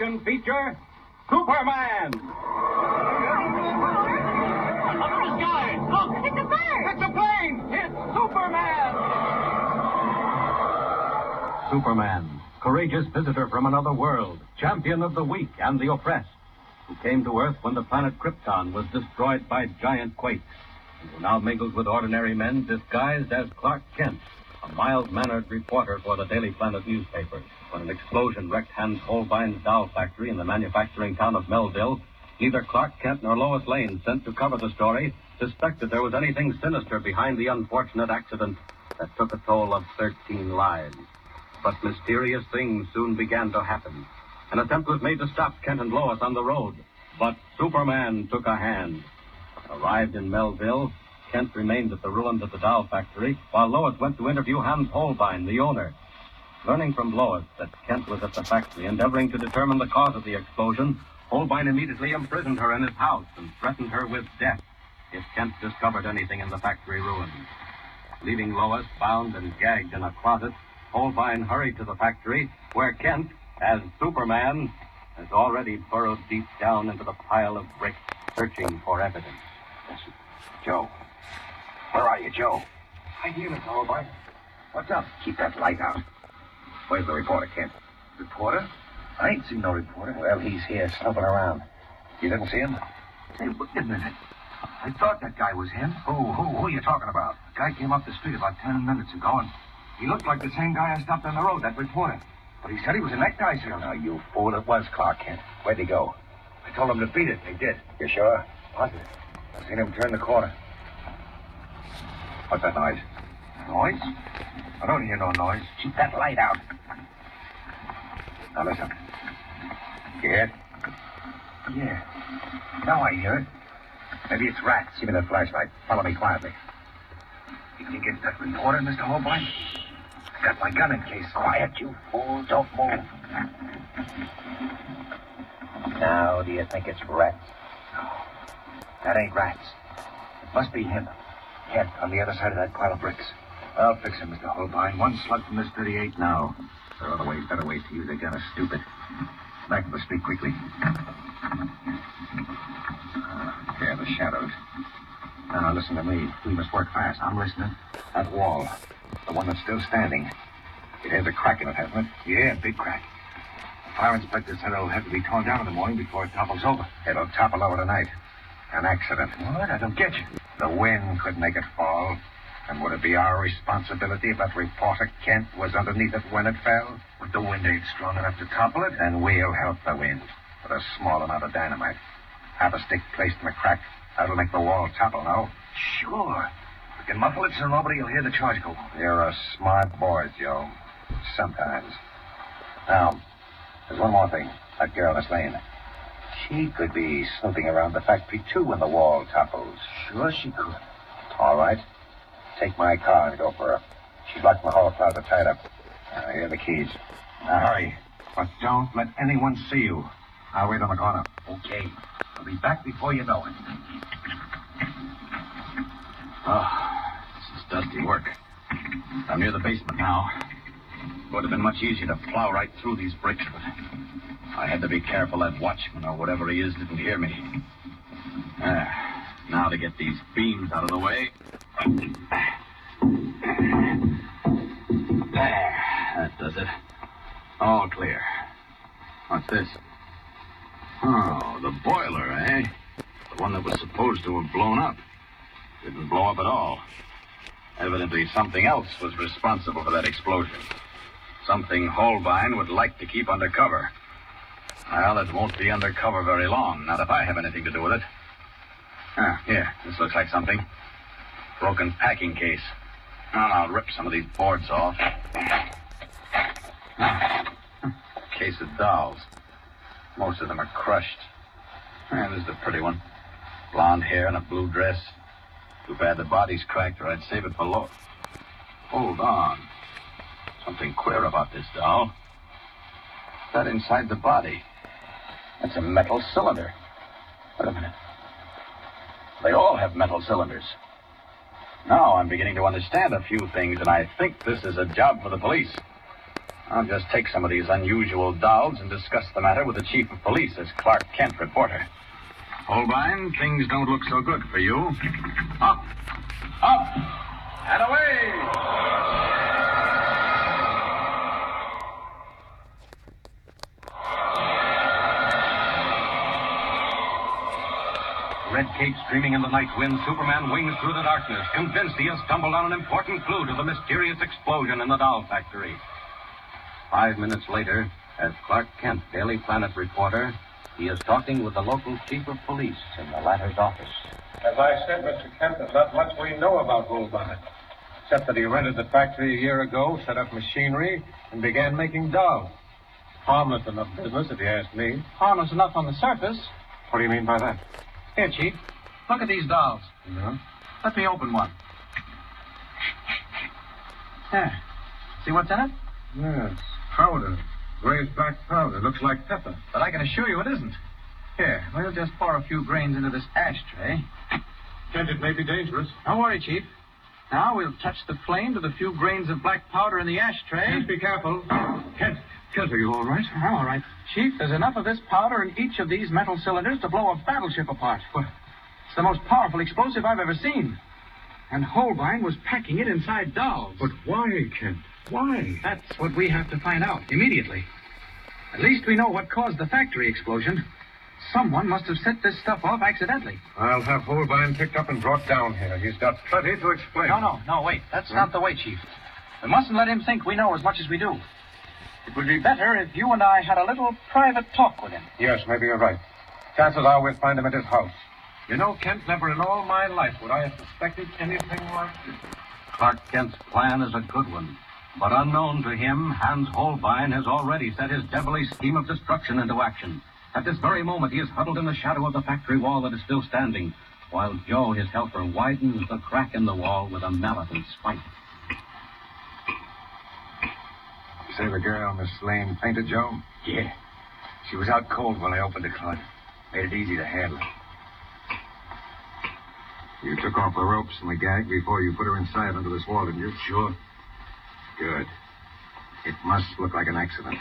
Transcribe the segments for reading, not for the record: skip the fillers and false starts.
motion feature, Superman. Up in the sky! Look! It's a bird! It's a plane! It's Superman! Superman, courageous visitor from another world, champion of the weak and the oppressed, who came to Earth when the planet Krypton was destroyed by giant quakes, and who now mingles with ordinary men disguised as Clark Kent, a mild-mannered reporter for the Daily Planet newspaper. When an explosion wrecked Hans Holbein's doll factory in the manufacturing town of Melville, neither Clark Kent nor Lois Lane, sent to cover the story, suspected there was anything sinister behind the unfortunate accident that took a toll of 13 lives. But mysterious things soon began to happen. An attempt was made to stop Kent and Lois on the road, but Superman took a hand. Arrived in Melville, Kent remained at the ruins of the doll factory, while Lois went to interview Hans Holbein, the owner. Learning from Lois that Kent was at the factory endeavoring to determine the cause of the explosion, Holbein immediately imprisoned her in his house and threatened her with death if Kent discovered anything in the factory ruins. Leaving Lois bound and gagged in a closet, Holbein hurried to the factory, where Kent, as Superman, has already burrowed deep down into the pile of bricks, searching for evidence. Listen, Joe. Where are you, Joe? I'm here, Mr. Holbein. What's up? Keep that light out. Where's the reporter, Kent? Reporter? I ain't seen no reporter. Well, he's here snooping around. You didn't see him? Hey, wait a minute. I thought that guy was him. Who are you talking about? The guy came up the street about 10 minutes ago, and he looked like the same guy I stopped on the road, that reporter. But he said he was a necktie salesman. No, you fool. It was Clark Kent. Where'd he go? I told him to beat it, and he did. You sure? Positive. I seen him turn the corner. What's that noise? Noise? I don't hear no noise. Keep that light out. Now, listen. You hear it? Yeah. Now I hear it. Maybe it's rats. Give me that flashlight. Follow me quietly. You think it's that reporter, Mr. Holbein? I got my gun in case. Quiet, you fool. Don't move. Now, do you think it's rats? No. That ain't rats. It must be him. Kent, on the other side of that pile of bricks. I'll fix him, Mr. Holbein. One slug from this 38 now. There are other ways, better ways to use a gun. Is stupid. Back to the street quickly. There, the shadows. Now, listen to me. We must work fast. I'm listening. That wall, the one that's still standing. It has a crack in it, hasn't it? Yeah, big crack. The fire inspector said it'll have to be torn down in the morning before it topples over. It'll topple over tonight. An accident. What? I don't get you. The wind could make it fall. And would it be our responsibility if that reporter Kent was underneath it when it fell? But the wind ain't strong enough to topple it. Then we'll help the wind with a small amount of dynamite. Have a stick placed in the crack. That'll make the wall topple, no? Sure. We can muffle it so nobody will hear the charge go. You're a smart boy, Joe. Sometimes. Now, there's one more thing. That girl, Miss Lane. She could be snooping around the factory, too, when the wall topples. Sure she could. All right. Take my car and go for her. She's locked in the hall closet, tied up. Here are the keys. Now, hurry. But don't let anyone see you. I'll wait on the corner. Okay. I'll be back before you know it. This is dusty work. I'm near the basement now. It would have been much easier to plow right through these bricks, but I had to be careful that watchman or whatever he is didn't hear me. Now to get these beams out of the way. There, that does it. All clear. What's this? Oh, the boiler, eh? The one that was supposed to have blown up. Didn't blow up at all. Evidently something else was responsible for that explosion. Something Holbein would like to keep under cover. Well, it won't be under cover very long, not if I have anything to do with it. Here, this looks like something. Broken packing case. Well, I'll rip some of these boards off. Case of dolls. Most of them are crushed. This is a pretty one. Blonde hair and a blue dress. Too bad the body's cracked, or I'd save it for Lois. Hold on. Something queer about this doll. What's that inside the body? That's a metal cylinder. Wait a minute. They all have metal cylinders. Now I'm beginning to understand a few things, and I think this is a job for the police. I'll just take some of these unusual dolls and discuss the matter with the chief of police as Clark Kent, reporter. Holbein, things don't look so good for you. Up, and away! Red cape streaming in the night wind, Superman wings through the darkness, convinced he has stumbled on an important clue to the mysterious explosion in the doll factory. 5 minutes later, as Clark Kent, Daily Planet reporter, he is talking with the local chief of police in the latter's office. As I said, Mr. Kent, there's not much we know about Holbein, except that he rented the factory a year ago, set up machinery, and began making dolls. Harmless enough business, if you ask me. Harmless enough on the surface. What do you mean by that? Here, Chief. Look at these dolls. Yeah? Let me open one. There. See what's in it? Yes. Powder. Glazed black powder. Looks like pepper. But I can assure you it isn't. Here, we'll just pour a few grains into this ashtray. Kent, it may be dangerous. Don't worry, Chief. Now we'll touch the flame to the few grains of black powder in the ashtray. Kent, be careful. Kent, are you all right? I'm all right. Chief, there's enough of this powder in each of these metal cylinders to blow a battleship apart. What? It's the most powerful explosive I've ever seen. And Holbein was packing it inside dolls. But why, Kent? Why? That's what we have to find out immediately. At least we know what caused the factory explosion. Someone must have set this stuff off accidentally. I'll have Holbein picked up and brought down here. He's got plenty to explain. No, wait. That's not the way, Chief. We mustn't let him think we know as much as we do. It would be better if you and I had a little private talk with him. Yes, maybe you're right. Chances are we'll find him at his house. You know, Kent, never in all my life would I have suspected anything like this. Clark Kent's plan is a good one. But unknown to him, Hans Holbein has already set his devilish scheme of destruction into action. At this very moment, he is huddled in the shadow of the factory wall that is still standing, while Joe, his helper, widens the crack in the wall with a mallet and spike. You say the girl, Miss Lane, fainted, Joe? Yeah. She was out cold when I opened the closet. Made it easy to handle. You took off the ropes and the gag before you put her inside under this wall, didn't you? Sure. Good. It must look like an accident.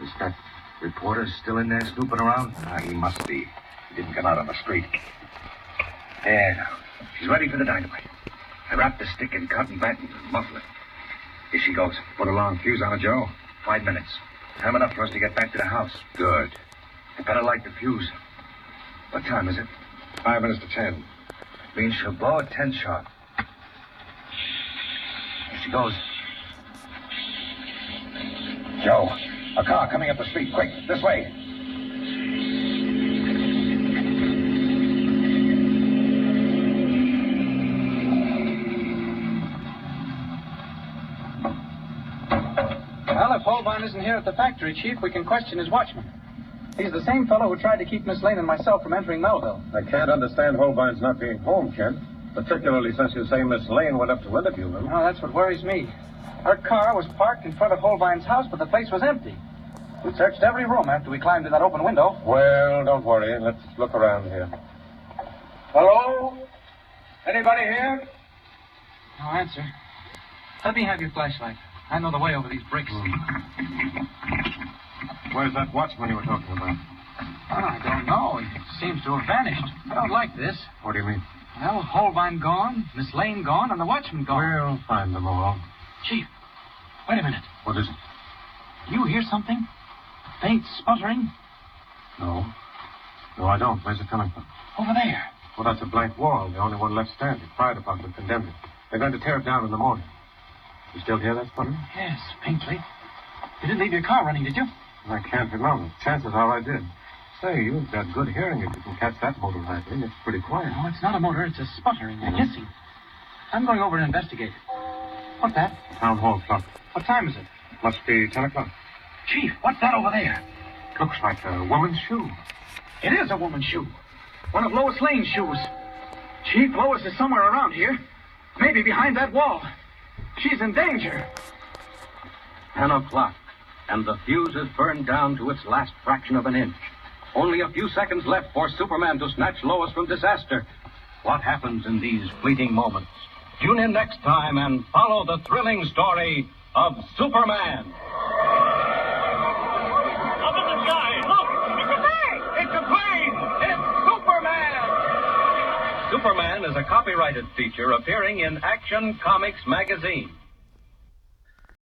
Is that reporter still in there snooping around? He must be. He didn't come out on the street. There now. She's ready for the dynamite. I wrapped the stick in cotton batting and muffle it. Here she goes. Put a long fuse on it, Joe. 5 minutes. Time enough for us to get back to the house. Good. I better light the fuse. What time is it? 5 minutes to 10. Means she'll blow at 10 sharp. Here she goes. Joe, a car coming up the street. Quick, this way. Well, if Holbein isn't here at the factory, Chief, we can question his watchman. He's the same fellow who tried to keep Miss Lane and myself from entering Melville. I can't understand Holbein's not being home, Kent. Particularly since you say Miss Lane went up to interview him. Oh, that's what worries me. Her car was parked in front of Holbein's house, but the place was empty. We searched every room after we climbed in that open window. Well, don't worry. Let's look around here. Hello? Anybody here? No answer. Let me have your flashlight. I know the way over these bricks. Where's that watchman you were talking about? I don't know. He seems to have vanished. I don't like this. What do you mean? Well, Holbein gone, Miss Lane gone, and the watchman gone. We'll find them all. Chief, wait a minute. What is it? Do you hear something? A faint sputtering? No. No, I don't. Where's it coming from? Over there. Well, that's a blank wall. The only one left standing. Fire department condemned it. They're going to tear it down in the morning. You still hear that sputtering? Yes, faintly. You didn't leave your car running, did you? I can't remember. Chances are I did. Say, you've got good hearing if you can catch that motor rattling. It's pretty quiet. No, it's not a motor. It's a sputtering, a hissing. I'm going over and investigate. What's that? Town hall clock. What time is it? Must be 10 o'clock. Chief, what's that over there? Looks like a woman's shoe. It is a woman's shoe. One of Lois Lane's shoes. Chief, Lois is somewhere around here. Maybe behind that wall. She's in danger. 10 o'clock, and the fuse is burned down to its last fraction of an inch. Only a few seconds left for Superman to snatch Lois from disaster. What happens in these fleeting moments? Tune in next time and follow the thrilling story of Superman. Up in the sky, look! It's a bird! It's a plane! It's Superman! Superman is a copyrighted feature appearing in Action Comics magazine.